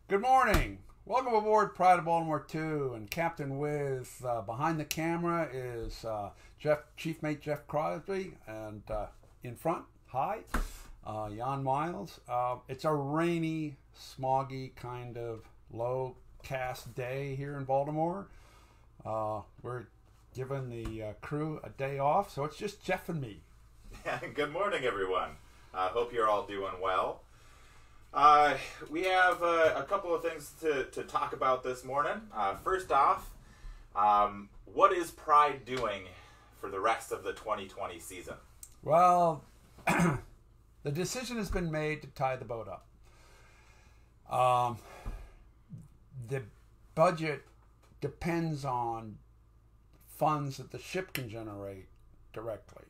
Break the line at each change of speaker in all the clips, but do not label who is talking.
Good morning. Welcome aboard Pride of Baltimore 2 and Captain Wiz. Behind the camera is Chief Mate Jeff Crosby, and in front, hi, Jan Miles. It's a rainy, smoggy kind of low-cast day here in Baltimore. We're giving the crew a day off, so it's just Jeff and me.
Good morning, everyone. Hope you're all doing well. We have a couple of things to talk about this morning. First off, what is Pride doing for the rest of the 2020 season?
Well, the decision has been made to tie the boat up. The budget depends on funds that the ship can generate directly.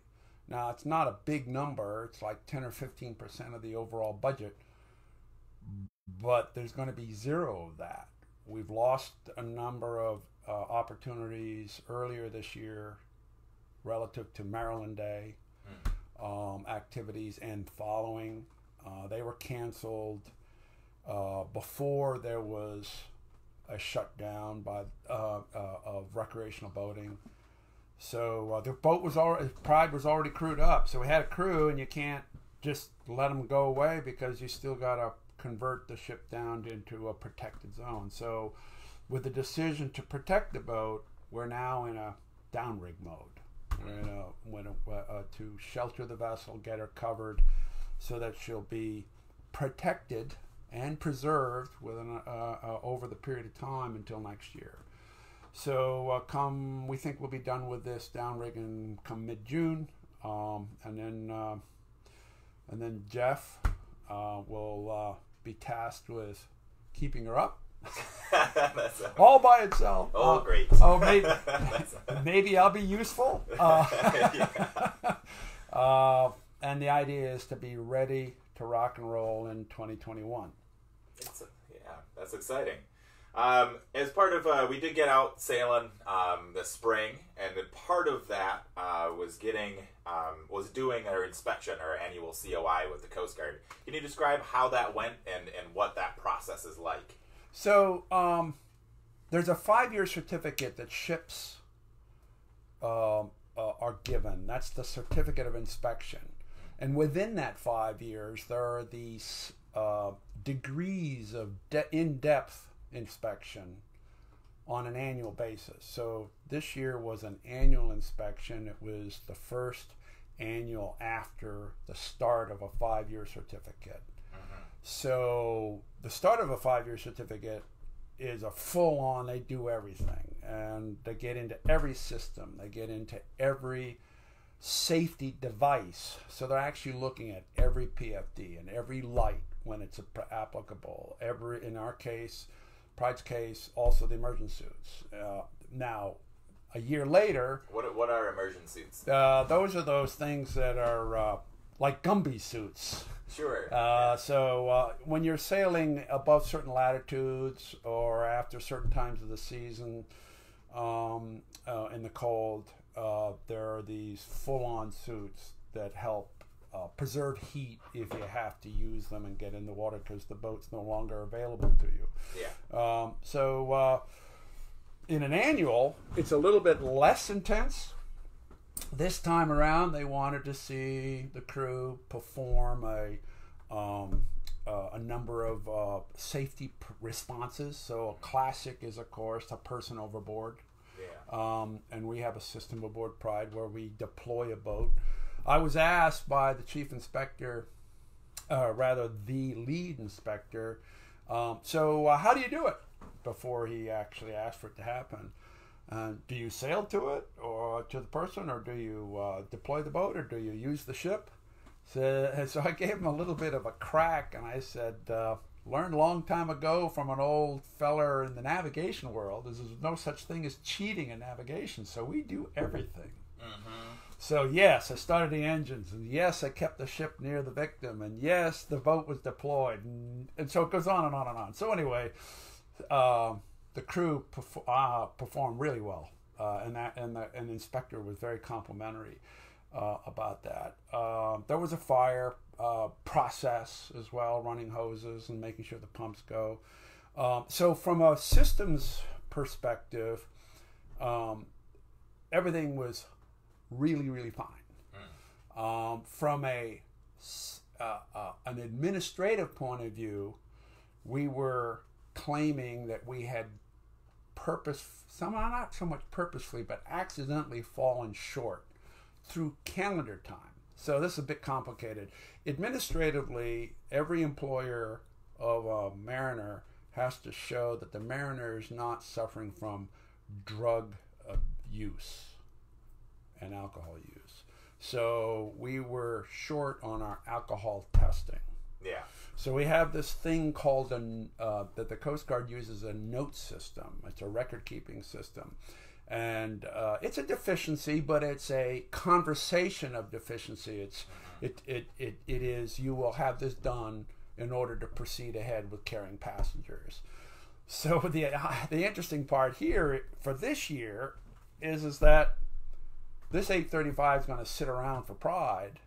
Now, it's not a big number. It's like 10 or 15% of the overall budget. But there's going to be zero of that. We've lost a number of opportunities earlier this year relative to Maryland Day activities and following. They were canceled before there was a shutdown of recreational boating. So the boat was already, Pride was already crewed up. So we had a crew, and you can't just let them go away because you still got to convert the ship down into a protected zone. So with the decision to protect the boat, we're now in a downrig mode. We're in to shelter the vessel, get her covered so that she'll be protected and preserved over the period of time until next year. So we think we'll be done with this downrigging come mid-June, and then Jeff will be tasked with keeping her up all by itself.
Oh, great.
Maybe I'll be useful. And the idea is to be ready to rock and roll in 2021.
That's exciting. As part of, we did get out sailing this spring, and part of that was doing our inspection, our annual COI with the Coast Guard. Can you describe how that went and what that process is like?
So there's a 5-year certificate that ships are given. That's the certificate of inspection. And within that 5 years, there are these degrees of in-depth inspection on an annual basis. So this year was an annual inspection. It was the first annual after the start of a 5-year certificate. So the start of a 5-year certificate is a full-on, they do everything, and they get into every system, they get into every safety device. So they're actually looking at every PFD and every light when it's applicable. In our case, Pride's case, also the immersion suits. Now, a year later...
What are immersion suits?
Those are those things that are like Gumby suits.
Sure.
So when you're sailing above certain latitudes or after certain times of the season in the cold, there are these full-on suits that help preserve heat if you have to use them and get in the water because the boat's no longer available to you.
Yeah.
So in an annual, it's a little bit less intense. This time around, they wanted to see the crew perform a number of safety responses. So a classic is, of course, a person overboard.
Yeah.
And we have a system aboard Pride where we deploy a boat. I was asked by the chief inspector, the lead inspector, so how do you do it? Before he actually asked for it to happen. Do you sail to it or to the person, or do you deploy the boat, or do you use the ship? So I gave him a little bit of a crack, and I said, learned a long time ago from an old feller in the navigation world, there's no such thing as cheating in navigation, so we do everything. So yes, I started the engines, and yes, I kept the ship near the victim, and yes, the boat was deployed, and so it goes on and on and on. So anyway, the crew performed really well, and the inspector was very complimentary about that. There was a fire process as well, running hoses and making sure the pumps go. So from a systems perspective, everything was really, really fine. From an administrative point of view, we were claiming that we had not so much purposefully, but accidentally fallen short through calendar time. So this is a bit complicated. Administratively, every employer of a mariner has to show that the mariner is not suffering from drug use and alcohol use. So we were short on our alcohol testing.
Yeah.
So we have this thing called that the Coast Guard uses, a note system. It's a record-keeping system. And it's a deficiency, but it's a conversation of deficiency. It is, you will have this done in order to proceed ahead with carrying passengers. So the interesting part here for this year is that this 835 is going to sit around for Pride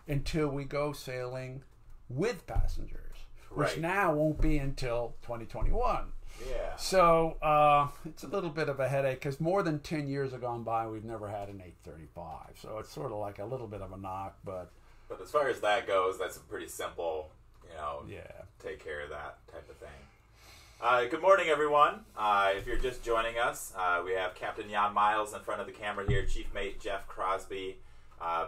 until we go sailing with passengers, which now won't be until 2021.
Yeah.
So it's a little bit of a headache because more than 10 years have gone by, we've never had an 835. So it's sort of like a little bit of a knock, but
as far as that goes, that's a pretty simple,
yeah,
take care of that type of thing. Good morning, everyone. If you're just joining us, we have Captain Jan Miles in front of the camera here, Chief Mate Jeff Crosby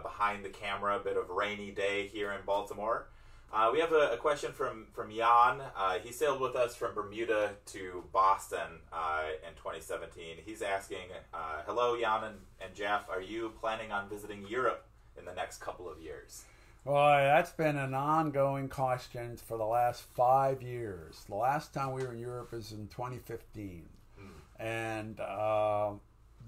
behind the camera. A bit of a rainy day here in Baltimore. We have a question from Jan. He sailed with us from Bermuda to Boston in 2017. He's asking, hello, Jan and Jeff, are you planning on visiting Europe in the next couple of years?
Well, that's been an ongoing question for the last 5 years. The last time we were in Europe was in 2015. And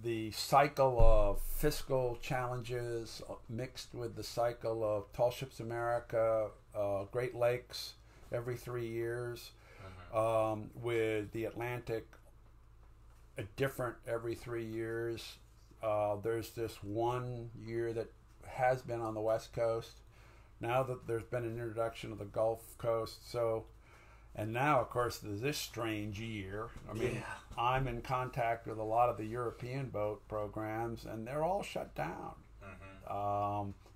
the cycle of fiscal challenges mixed with the cycle of Tall Ships America, Great Lakes every 3 years, with the Atlantic different every 3 years. There's this 1 year that has been on the West Coast. Now that there's been an introduction of the Gulf Coast, and now, of course, there's this strange year. I mean, I'm in contact with a lot of the European boat programs, and they're all shut down.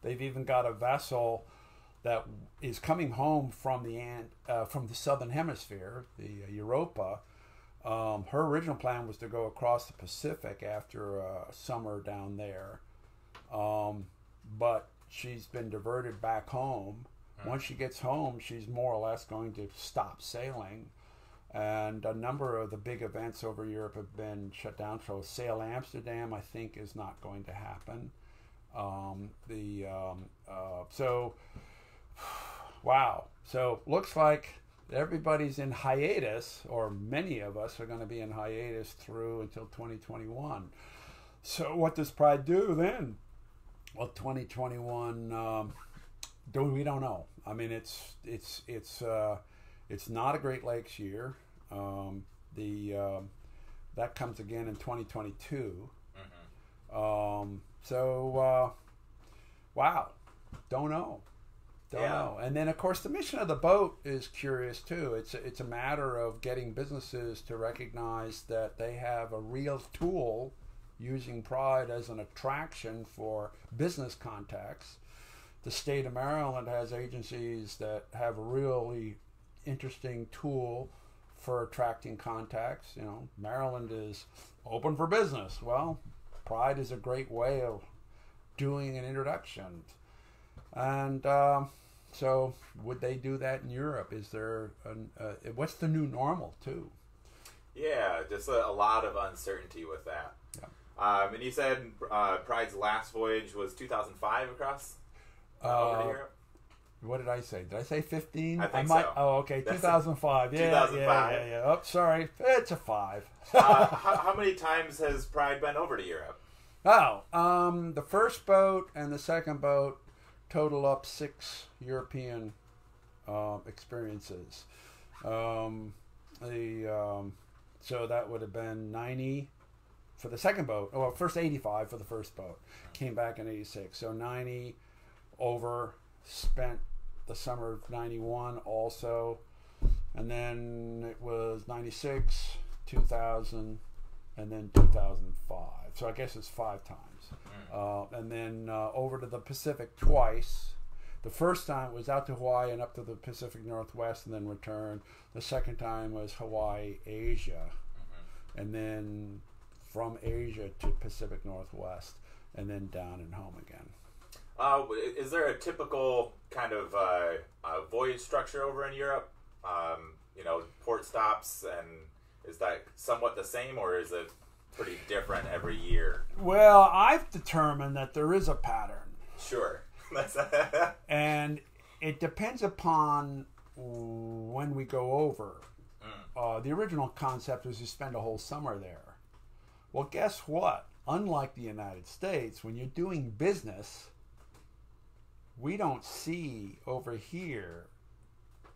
They've even got a vessel that is coming home from the southern hemisphere, the Europa. Her original plan was to go across the Pacific after a summer down there, but she's been diverted back home. Once she gets home, she's more or less going to stop sailing. And a number of the big events over Europe have been shut down. So Sail Amsterdam, I think, is not going to happen. Wow. So looks like everybody's in hiatus, or many of us are going to be in hiatus through until 2021. So what does Pride do then? Well, 2021, we don't know. I mean, it's not a Great Lakes year. That comes again in 2022. Wow, don't know. Don't know. And then, of course, the mission of the boat is curious too. It's a matter of getting businesses to recognize that they have a real tool, using Pride as an attraction for business contacts. The state of Maryland has agencies that have a really interesting tool for attracting contacts. Maryland is open for business. Well, Pride is a great way of doing an introduction. And so would they do that in Europe? Is there what's the new normal too?
Yeah, just a lot of uncertainty with that. Yeah. And you said Pride's last voyage was 2005 across over to Europe?
What did I say? Did I say 15?
I think so.
Oh, okay. 2005. Yeah, 2005. Yeah. Oh, sorry. It's a 5.
How many times has Pride been over to Europe?
The first boat and the second boat total up 6 European experiences. So that would have been 90 for the second boat. Well, first 85 for the first boat. Came back in 86. So 90 over, spent the summer of 91 also. and then it was 96, 2000, and then 2005. So I guess it's 5 times. And then over to the Pacific twice. The first time was out to Hawaii and up to the Pacific Northwest and then returned. The second time was Hawaii, Asia, and then from Asia to Pacific Northwest, and then down and home again.
Is there a typical kind of voyage structure over in Europe? You know, port stops, and is that somewhat the same, or is it pretty different every year?
Well, I've determined that there is a pattern.
Sure.
And it depends upon when we go over. The original concept was you spend a whole summer there. Well, guess what? Unlike the United States, when you're doing business, we don't see over here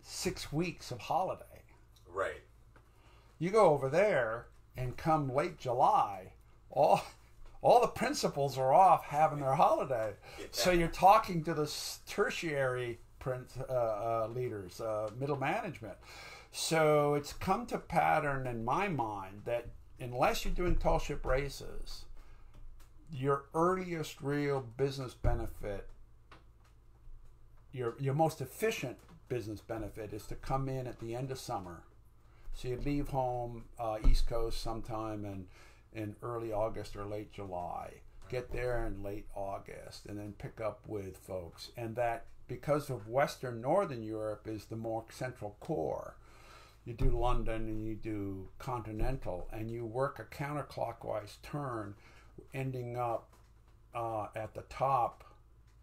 6 weeks of holiday.
Right.
You go over there and come late July, all the principals are off having their holiday. Yeah. So you're talking to the tertiary leaders, middle management. So it's come to pattern in my mind that unless you're doing tall ship races, your earliest real business benefit, your most efficient business benefit, is to come in at the end of summer. So you leave home East Coast sometime in early August or late July, get there in late August, and then pick up with folks. And that, because of Western Northern Europe is the more central core, you do London and you do continental, and you work a counterclockwise turn, ending up at the top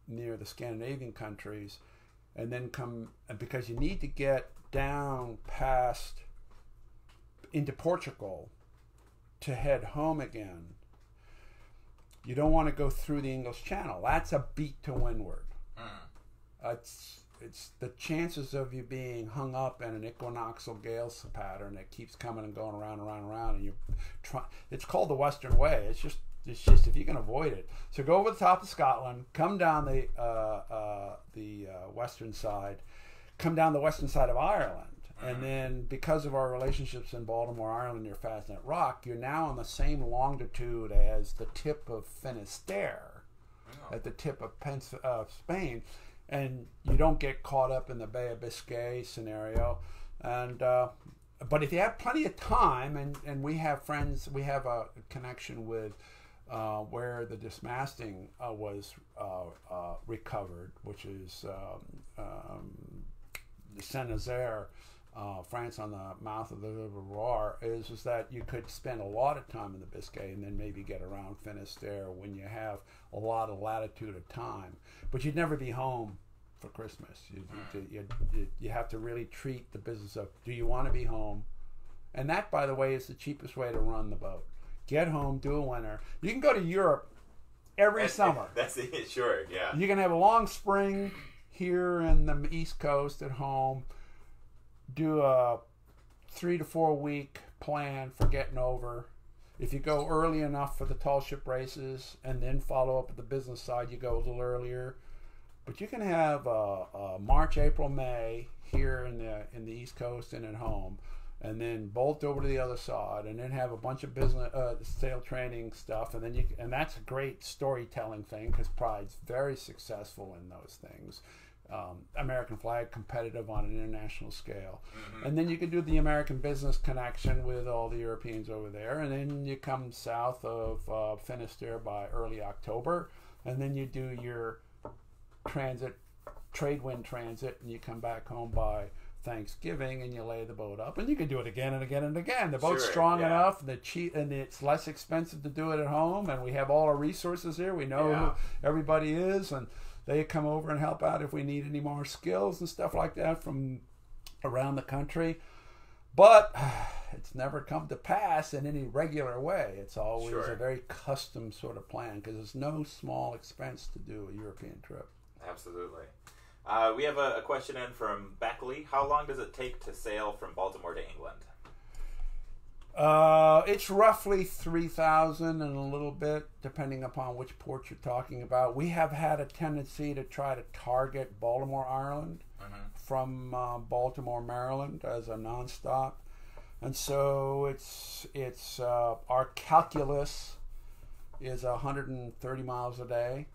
near the Scandinavian countries, and then come, because you need to get down past into Portugal to head home again. You don't want to go through the English Channel. That's a beat to windward. It's the chances of you being hung up in an equinoxial gale pattern that keeps coming and going around and around and around, and you try. It's called the Western Way. It's just if you can avoid it. So go over the top of Scotland, come down the western side, come down the western side of Ireland. And then, because of our relationships in Baltimore, Ireland, near Fastnet Rock, you're now on the same longitude as the tip of Finisterre, at the tip of Spain, and you don't get caught up in the Bay of Biscay scenario. And but if you have plenty of time, and we have friends, we have a connection with where the Dismasting was recovered, which is Saint-Nazaire, France, on the mouth of the River Loire, is that you could spend a lot of time in the Biscay and then maybe get around Finisterre when you have a lot of latitude of time. But you'd never be home for Christmas. You have to really treat the business of, do you want to be home? And that, by the way, is the cheapest way to run the boat. Get home, do a winter. You can go to Europe every summer.
That's it, sure, yeah.
You can have a long spring here in the East Coast at home, do a 3 to 4 week plan for getting over. If you go early enough for the tall ship races and then follow up at the business side, you go a little earlier. But you can have March, April, May here in the East Coast and at home, and then bolt over to the other side, and then have a bunch of business sail training stuff, and then and that's a great storytelling thing, because Pride's very successful in those things. American flag competitive on an international scale. And then you can do the American business connection with all the Europeans over there, and then you come south of Finisterre by early October, and then you do your trade wind transit, and you come back home by Thanksgiving, and you lay the boat up, and you can do it again and again and again. The boat's strong enough, and it's less expensive to do it at home, and we have all our resources here. We know who everybody is, and they come over and help out if we need any more skills and stuff like that from around the country. But it's never come to pass in any regular way. It's always a very custom sort of plan, because it's no small expense to do a European trip.
Absolutely. We have a question in from Beckley. How long does it take to sail from Baltimore to England?
It's roughly 3,000 and a little bit, depending upon which port you're talking about. We have had a tendency to try to target Baltimore, Ireland from Baltimore, Maryland, as a nonstop, and so it's our calculus is 130 miles a day,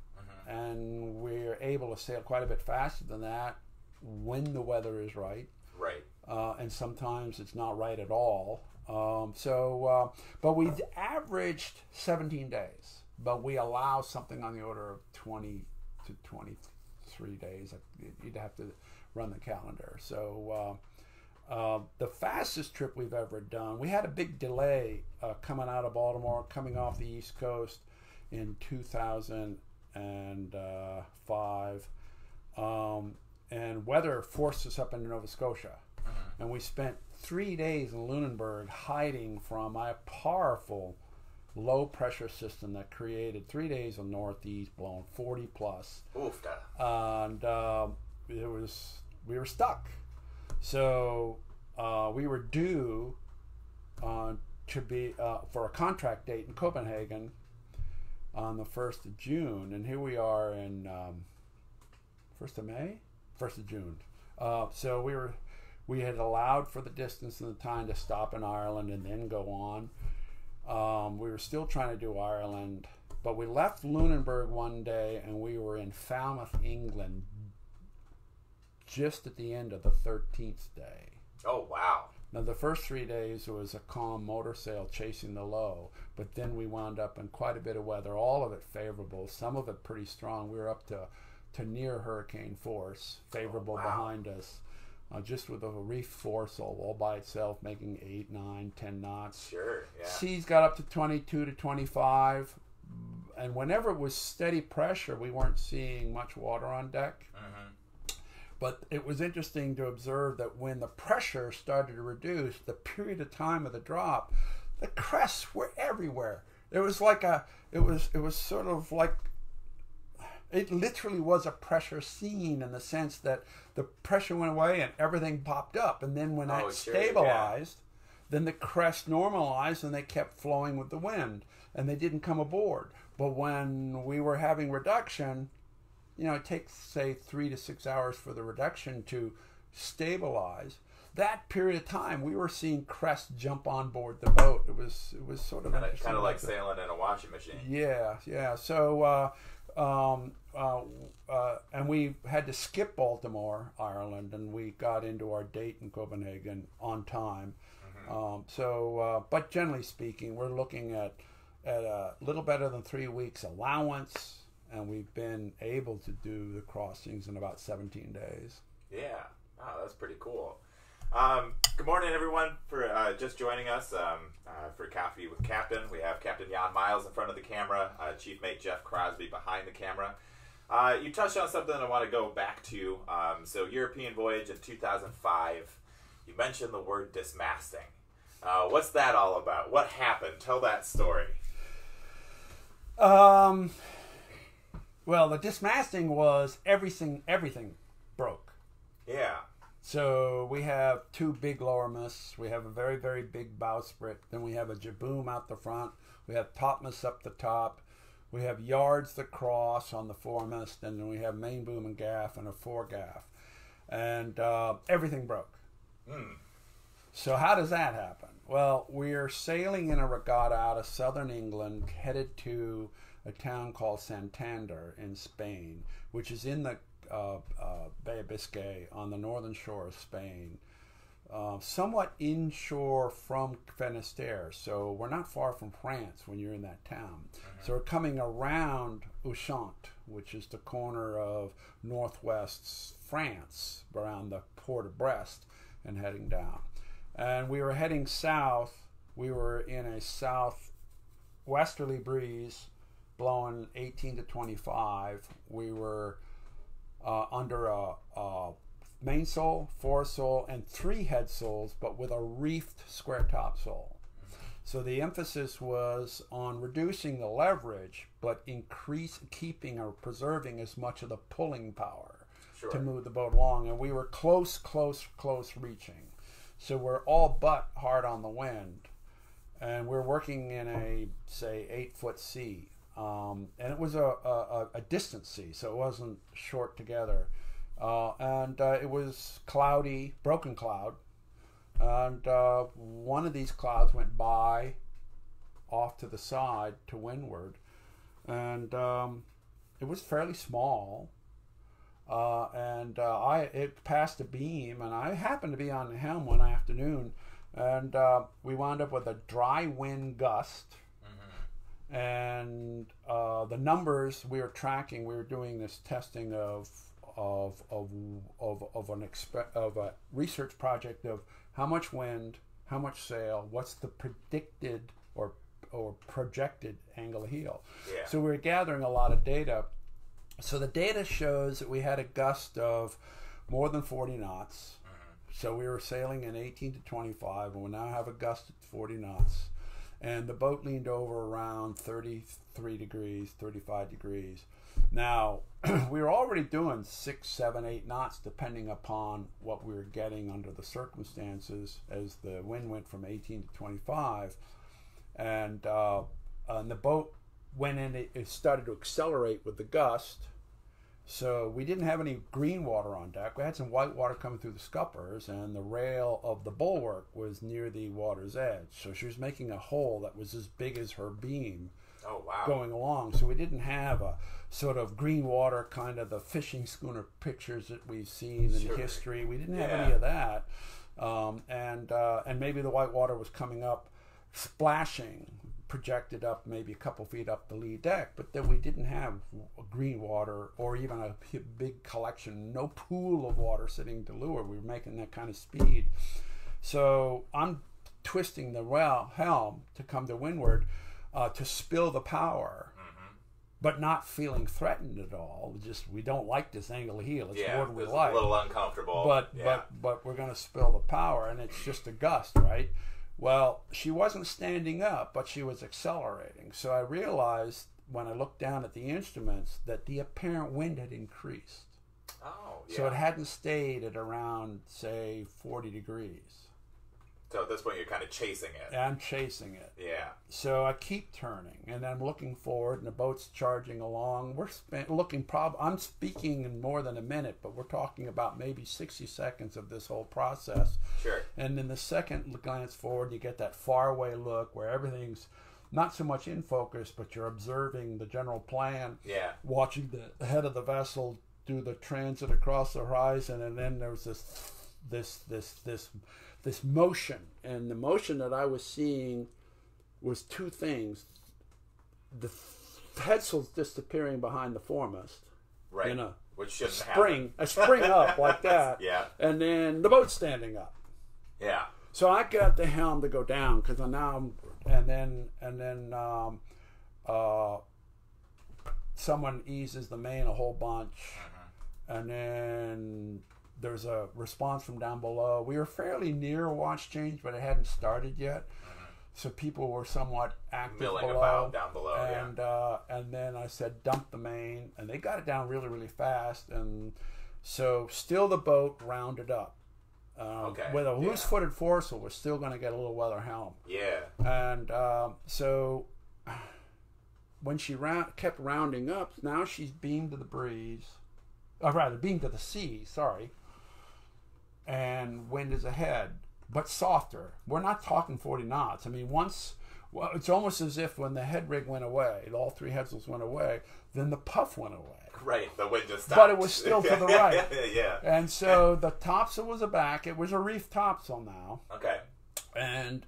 and we're able to sail quite a bit faster than that when the weather is right.
Right.
And sometimes it's not right at all. But we've averaged 17 days, but we allow something on the order of 20 to 23 days. You'd have to run the calendar. So the fastest trip we've ever done, we had a big delay coming out of Baltimore, coming off the East Coast in 2005. And weather forced us up into Nova Scotia. And we spent 3 days in Lunenburg hiding from a powerful low pressure system that created 3 days of northeast blowing 40 plus.
Oofta.
And we were stuck. So we were due to be for a contract date in Copenhagen on the 1st of June. And here we are in 1st of May? 1st of June. So we had allowed for the distance and the time to stop in Ireland and then go on. We were still trying to do Ireland, but we left Lunenburg one day and we were in Falmouth, England, just at the end of the 13th day.
Oh, wow.
Now, the first 3 days was a calm motor sail chasing the low, but then we wound up in quite a bit of weather, all of it favorable, some of it pretty strong. We were up to near hurricane force, favorable behind us. Just with a reef foresail all by itself, making 8, 9, 10 knots.
Sure, yeah.
Seas got up to 22 to 25, and whenever it was steady pressure, we weren't seeing much water on deck. But it was interesting to observe that when the pressure started to reduce, the period of time of the drop, the crests were everywhere. It was like it was sort of like, it literally was a pressure scene in the sense that the pressure went away and everything popped up. And then when that stabilized, then the crest normalized and they kept flowing with the wind and they didn't come aboard. But when we were having reduction, it takes, say, 3 to 6 hours for the reduction to stabilize. That period of time, we were seeing crests jump on board the boat. It was sort of
kind of like sailing in a washing machine.
Yeah. So, and we had to skip Baltimore, Ireland, and we got into our date in Copenhagen on time. But generally speaking, we're looking at a little better than 3 weeks allowance, and we've been able to do the crossings in about 17 days.
Yeah, that's pretty cool. Good morning, everyone, for just joining us for Coffee with Captain. We have Captain Jan Miles in front of the camera, Chief Mate Jeff Crosby behind the camera. You touched on something I want to go back to. So European voyage in 2005, you mentioned the word dismasting. What's that all about? What happened? Tell that story.
Well, the dismasting was everything broke.
Yeah.
So we have 2 big lowermasts. We have a very, very big bowsprit. Then we have a jibboom out the front. We have topmasts up the top. We have yards that cross on the foremast. And then we have main boom and gaff and a foregaff. And everything broke. So how does that happen? Well, we're sailing in a regatta out of southern England, headed to a town called Santander in Spain, which is in the Bay of Biscay on the northern shore of Spain, somewhat inshore from Finisterre. So we're not far from France when you're in that town. So we're coming around Ushant, which is the corner of northwest France, around the port of Brest, and heading down. And we were heading south. We were in a southwesterly breeze blowing 18 to 25. We were under a mainsail, foresail, and 3 headsails, but with a reefed square topsail. So the emphasis was on reducing the leverage, but keeping or preserving as much of the pulling power to move the boat along. And we were close reaching. So we're all but hard on the wind. And we're working in a, say, 8-foot sea. And it was a distant sea, so it wasn't short together. and it was cloudy, broken cloud, and one of these clouds went by off to the side to windward, and it was fairly small, and it passed a beam, and I happened to be on the helm one afternoon, and we wound up with a dry wind gust. And the numbers we were tracking, we were doing this testing of a research project of how much wind, how much sail, what's the predicted or projected angle of heel.
Yeah.
So we were gathering a lot of data. So the data shows that we had a gust of more than 40 knots. So we were sailing in 18 to 25, and we now have a gust at 40 knots. And the boat leaned over around 33 degrees, 35 degrees. Now, we were already doing 6, 7, 8 knots, depending upon what we were getting under the circumstances as the wind went from 18 to 25. And the boat went in, it started to accelerate with the gust. So we didn't have any green water on deck. We had some white water coming through the scuppers, and the rail of the bulwark was near the water's edge. So she was making a hole that was as big as her beam.
Oh, wow.
Going along. So we didn't have a sort of green water kind of the fishing schooner pictures that we've seen in history. We didn't have any of that. And maybe the white water was coming up, splashing, projected up maybe a couple feet up the lee deck, but then we didn't have green water or even a big collection, no pool of water sitting to leeward. We were making that kind of speed. So I'm twisting the helm to come to windward to spill the power, but not feeling threatened at all. Just, we don't like this angle of heel. It's more than we like.
A little uncomfortable.
But we're going to spill the power, and it's just a gust, right? Well, she wasn't standing up, but she was accelerating. So I realized when I looked down at the instruments that the apparent wind had increased.
Oh, yeah.
So it hadn't stayed at around, say, 40 degrees.
So at this point, you're kind of chasing it.
I'm chasing it.
Yeah.
So I keep turning, and I'm looking forward, and the boat's charging along. I'm speaking in more than a minute, but we're talking about maybe 60 seconds of this whole process.
Sure.
And then the second glance forward, you get that faraway look where everything's not so much in focus, but you're observing the general plan.
Yeah.
Watching the head of the vessel do the transit across the horizon, and then there's this motion, and the motion that I was seeing was two things: the headsail's disappearing behind the foremast,
right? Which shouldn't happen.
A spring up like that,
yeah, and
then the boat standing up,
yeah.
So I got the helm to go down because someone eases the main a whole bunch, and then there's a response from down below. We were fairly near a watch change, but it hadn't started yet. So people were somewhat active
milling
below.
About down below.
And then I said, dump the main. And they got it down really, really fast. And so still the boat rounded up. With a loose-footed foresail, we're still going to get a little weather helm.
Yeah.
And so when she kept rounding up, now she's beamed to the breeze. Or rather, beamed to the sea, sorry. And wind is ahead, but softer. We're not talking 40 knots. I mean, it's almost as if when the head rig went away, all three headsails went away, then the puff went away.
Right, the wind just stopped.
But it was still to the right.
Yeah.
And so the topsail was aback. It was a reef topsail now.
Okay.
And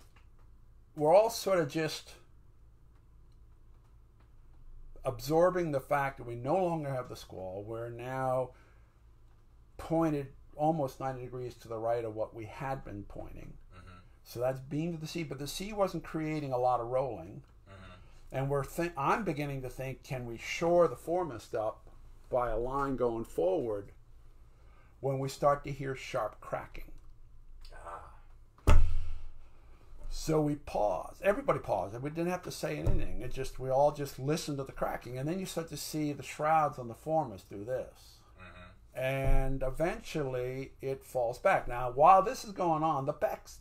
we're all sort of just absorbing the fact that we no longer have the squall. We're now pointed almost 90 degrees to the right of what we had been pointing. So that's beam to the sea, but the sea wasn't creating a lot of rolling. And I'm beginning to think, can we shore the foremast up by a line going forward when we start to hear sharp cracking? So we paused. Everybody paused. We didn't have to say anything. We all just listened to the cracking. And then you start to see the shrouds on the foremast do this. And eventually it falls back. Now, while this is going on, the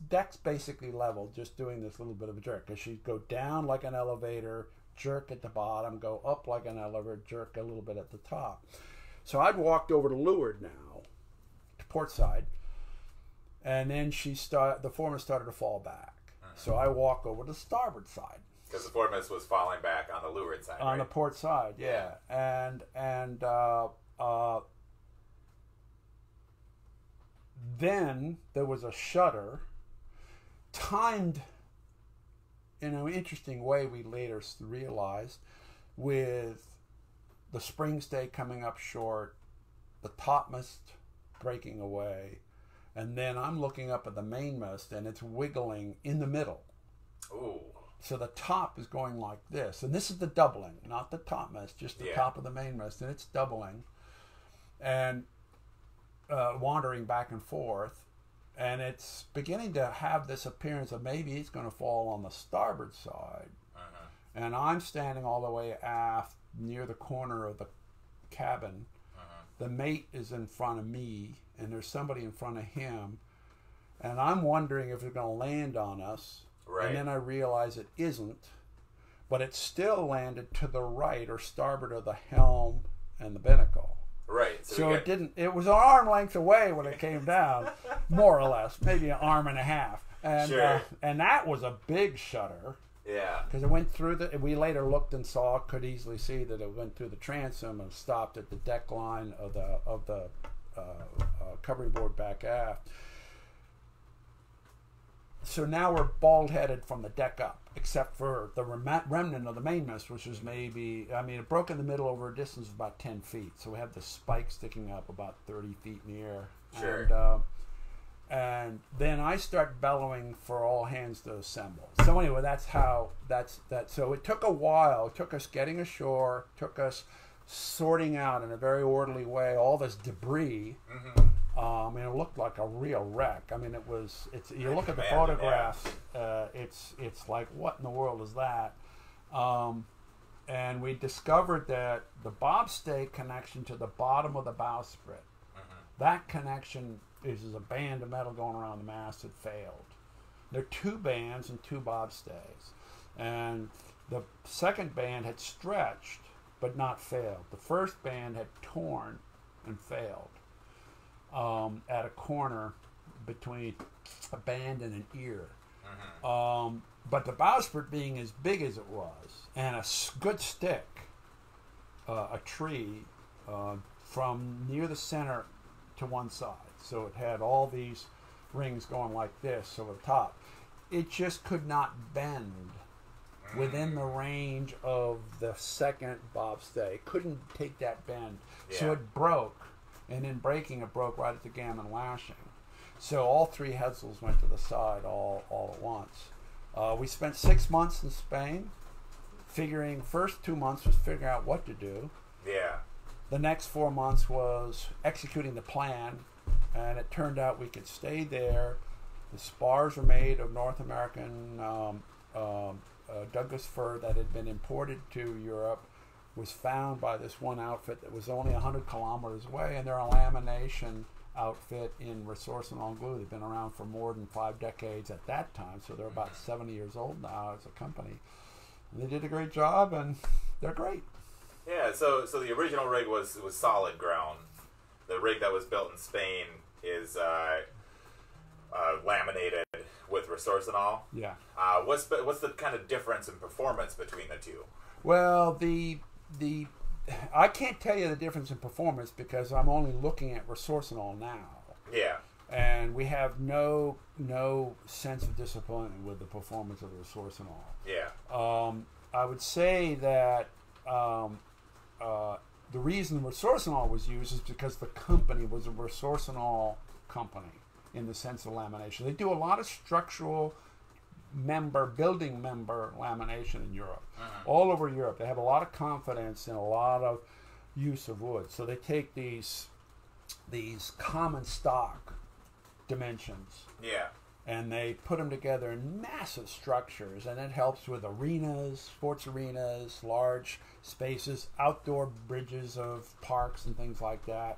deck's basically level, just doing this little bit of a jerk. Because she'd go down like an elevator, jerk at the bottom, go up like an elevator, jerk a little bit at the top. So I'd walked over to leeward now. port side, and then the foremast started to fall back. So I walk over to the starboard side.
Because the foremast was falling back on the leeward side,
on
right?
the port side, yeah. And then there was a shutter timed in an interesting way, we later realized, with the spring stay coming up short, the topmast breaking away, and then I'm looking up at the mainmast and it's wiggling in the middle.
Ooh.
So the top is going like this, and this is the doubling, not the topmast, just the top of the mainmast, and it's doubling and wandering back and forth, and it's beginning to have this appearance of maybe it's going to fall on the starboard side. And I'm standing all the way aft near the corner of the cabin. The mate is in front of me, and there's somebody in front of him, and I'm wondering if it's going to land on us. Right. And then I realize it isn't, but it still landed to the right or starboard of the helm and the binnacle.
Right.
So it didn't. It was an arm length away when it came down, more or less, maybe an arm and a half. And and that was a big shutter.
Yeah.
Because it went through the. We later looked and could easily see that it went through the transom and stopped at the deck line of the covering board back aft. So now we're bald-headed from the deck up, except for the remnant of the mainmast, which is maybe, it broke in the middle over a distance of about 10 feet. So we have the spike sticking up about 30 feet in the air.
Sure.
And then I start bellowing for all hands to assemble. So anyway, so it took a while. It took us getting ashore, took us sorting out in a very orderly way all this debris. It looked like a real wreck. You look at the photographs, it's like, what in the world is that? And we discovered that the bobstay connection to the bottom of the bowsprit, that connection is a band of metal going around the mast had failed. There are two bands and two bobstays. And the second band had stretched, but not failed. The first band had torn and failed. At a corner between a band and an ear. But the bowsprit being as big as it was, and a good stick, a tree, from near the center to one side. So it had all these rings going like this over the top. It just could not bend within the range of the second bobstay. It couldn't take that bend. Yeah. So it broke. And in breaking, it broke right at the gammon lashing. So all three headsels went to the side all at once. We spent 6 months in Spain, first 2 months was figuring out what to do.
Yeah.
The next 4 months was executing the plan, and it turned out we could stay there. The spars were made of North American Douglas fir that had been imported to Europe. Was found by this one outfit that was only 100 kilometers away, and they're a lamination outfit in Ressourcenolone glue. They've been around for more than 5 decades at that time, so they're about 70 years old now as a company. And they did a great job, and they're great.
Yeah, so the original rig was solid ground. The rig that was built in Spain is laminated with Ressourcenolone.
Yeah.
What's the kind of difference in performance between the two?
Well, I can't tell you the difference in performance because I'm only looking at Ressourcenolone now.
Yeah.
And we have no sense of disappointment with the performance of Ressourcenolone.
Yeah.
I would say that the reason Ressourcenolone was used is because the company was a Ressourcenolone company in the sense of lamination. They do a lot of structural building member lamination in Europe. All over Europe. They have a lot of confidence in a lot of use of wood. So they take these common stock dimensions.
Yeah.
And they put them together in massive structures, and it helps with arenas, sports arenas, large spaces, outdoor bridges of parks and things like that.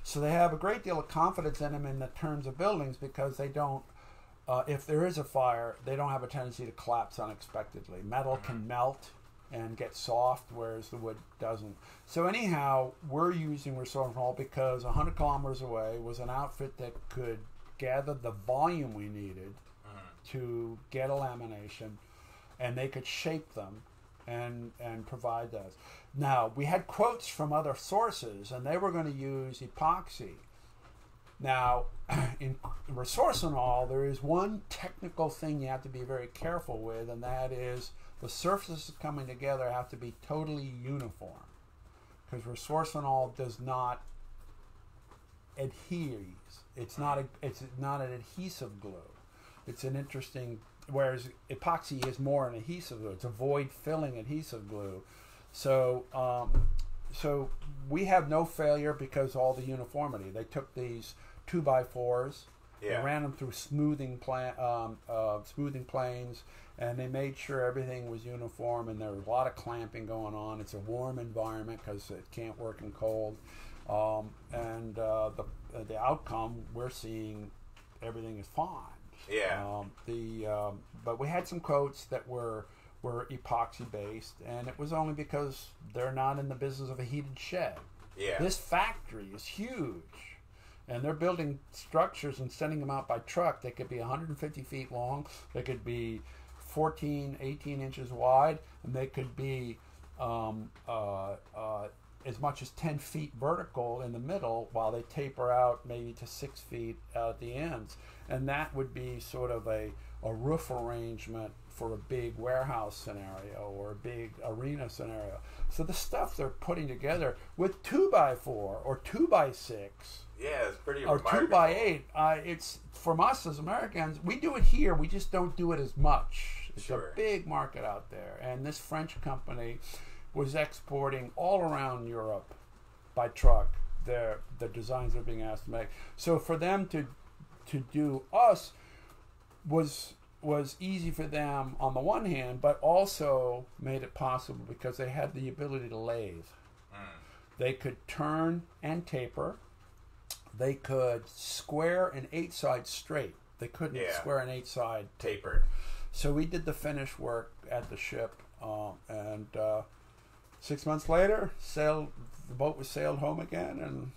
So they have a great deal of confidence in them in the terms of buildings because they don't, if there is a fire, they don't have a tendency to collapse unexpectedly. Metal can melt and get soft, whereas the wood doesn't. So anyhow, we're using restorfenol because 100 kilometers away was an outfit that could gather the volume we needed to get a lamination, and they could shape them and provide those. Now, we had quotes from other sources, and they were going to use epoxy. Now, in resorcinol, there is one technical thing you have to be very careful with, and that is the surfaces coming together have to be totally uniform, because resorcinol does not adhere. It's not an adhesive glue. It's an interesting, whereas epoxy is more an adhesive glue. It's a void-filling adhesive glue. So, so we have no failure because all the uniformity. They took these 2x4s, they ran them through smoothing planes, and they made sure everything was uniform. And there was a lot of clamping going on. It's a warm environment because it can't work in cold. And the outcome, we're seeing everything is fine.
Yeah.
But we had some quotes that were epoxy based, and it was only because they're not in the business of a heated shed.
Yeah.
This factory is huge, and they're building structures and sending them out by truck. They could be 150 feet long. They could be 14, 18 inches wide, and they could be as much as 10 feet vertical in the middle, while they taper out maybe to 6 feet at the ends. And that would be sort of a roof arrangement for a big warehouse scenario or a big arena scenario. So the stuff they're putting together with 2x4 or 2x6,
yeah, it's pretty
or
remarkable.
2x8, it's, from us as Americans, we do it here, we just don't do it as much. It's
Sure.
a big market out there. And this French company was exporting all around Europe by truck the designs they're being asked to make. So for them to do us was easy for them on the one hand, but also made it possible because they had the ability to lathe. They could turn and taper. They could square an 8-side straight. They couldn't square an 8-side tapered. So we did the finish work at the ship, and 6 months later, the boat was sailed home again, and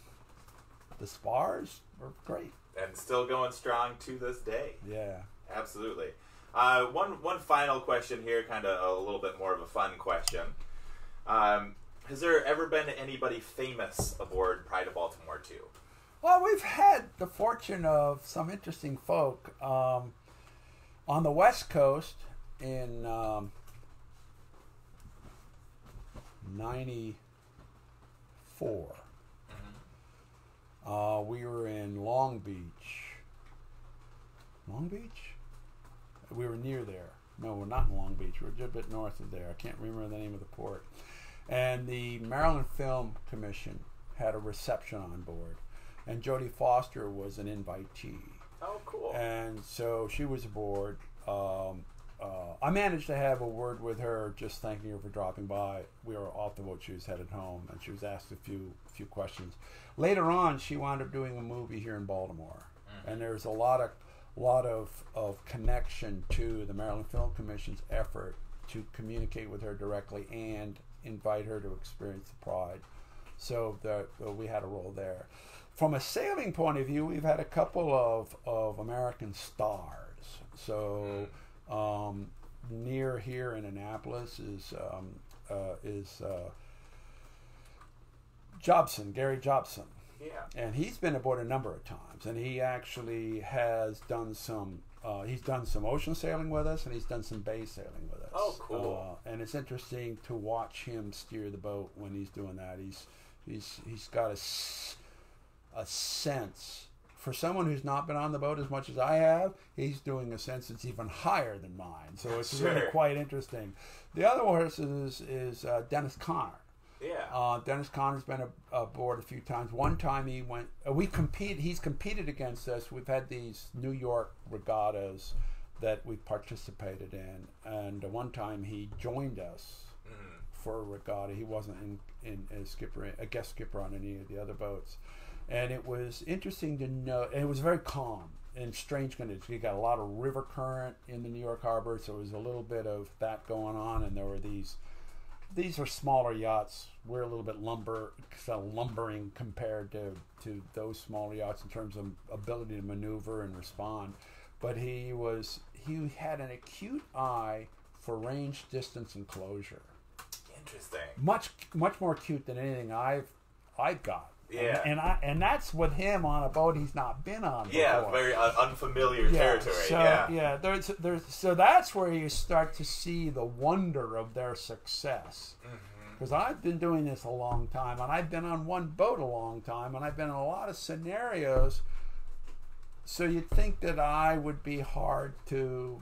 the spars were great.
And still going strong to this day.
Yeah.
Absolutely. One final question here, kind of a little bit more of a fun question. Has there ever been anybody famous aboard Pride of Baltimore 2?
Well, we've had the fortune of some interesting folk. On the West Coast in 94, we were in Long Beach. Long Beach? We were near there. No, we're not in Long Beach. We're just a bit north of there. I can't remember the name of the port. And the Maryland Film Commission had a reception on board. And Jodie Foster was an invitee.
Oh, cool.
And so she was aboard. I managed to have a word with her, just thanking her for dropping by. We were off the boat. She was headed home, and she was asked a few questions. Later on, she wound up doing a movie here in Baltimore. And there's a lot of connection to the Maryland Film Commission's effort to communicate with her directly and invite her to experience the Pride. So we had a role there. From a sailing point of view, we've had a couple of American stars. So near here in Annapolis is Jobson, Gary Jobson.
Yeah.
And he's been aboard a number of times, and he actually has done some. He's done some ocean sailing with us, and he's done some bay sailing with us.
Oh, cool!
And it's interesting to watch him steer the boat when he's doing that. He's got a sense. For someone who's not been on the boat as much as I have, he's doing a sense that's even higher than mine. So it's really quite interesting. The other horse is Dennis Connor.
Yeah.
Dennis Connor's been aboard a few times. One time he went. He's competed against us. We've had these New York regattas that we participated in, and one time he joined us for a regatta. He wasn't a guest skipper on any of the other boats, and it was interesting to know. And it was very calm and strange conditions. You got a lot of river current in the New York harbor, so there was a little bit of that going on, and there were these these are smaller yachts. We're a little bit lumbering compared to those smaller yachts in terms of ability to maneuver and respond. But he had an acute eye for range, distance, and closure.
Interesting.
Much more acute than anything I've got.
Yeah.
And that's with him on a boat he's not been on before.
Yeah, very unfamiliar territory.
So that's where you start to see the wonder of their success. Because I've been doing this a long time, and I've been on one boat a long time, and I've been in a lot of scenarios. So you'd think that I would be hard to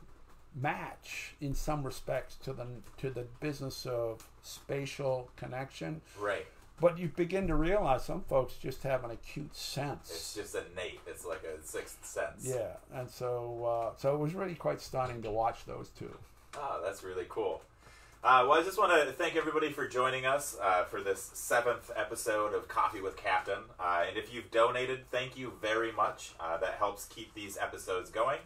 match in some respects to the business of spatial connection.
Right.
But you begin to realize some folks just have an acute sense.
It's just innate. It's like a sixth sense.
Yeah, and so it was really quite stunning to watch those two.
Oh, that's really cool. Well, I just want to thank everybody for joining us for this 7th episode of Coffee with Captain. And if you've donated, thank you very much. That helps keep these episodes going.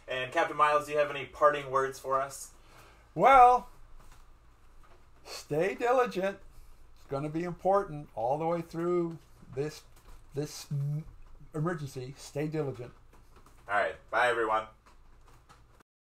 And Captain Miles, do you have any parting words for us?
Well, stay diligent. It's going to be important all the way through this emergency. Stay diligent.
All right. Bye, everyone.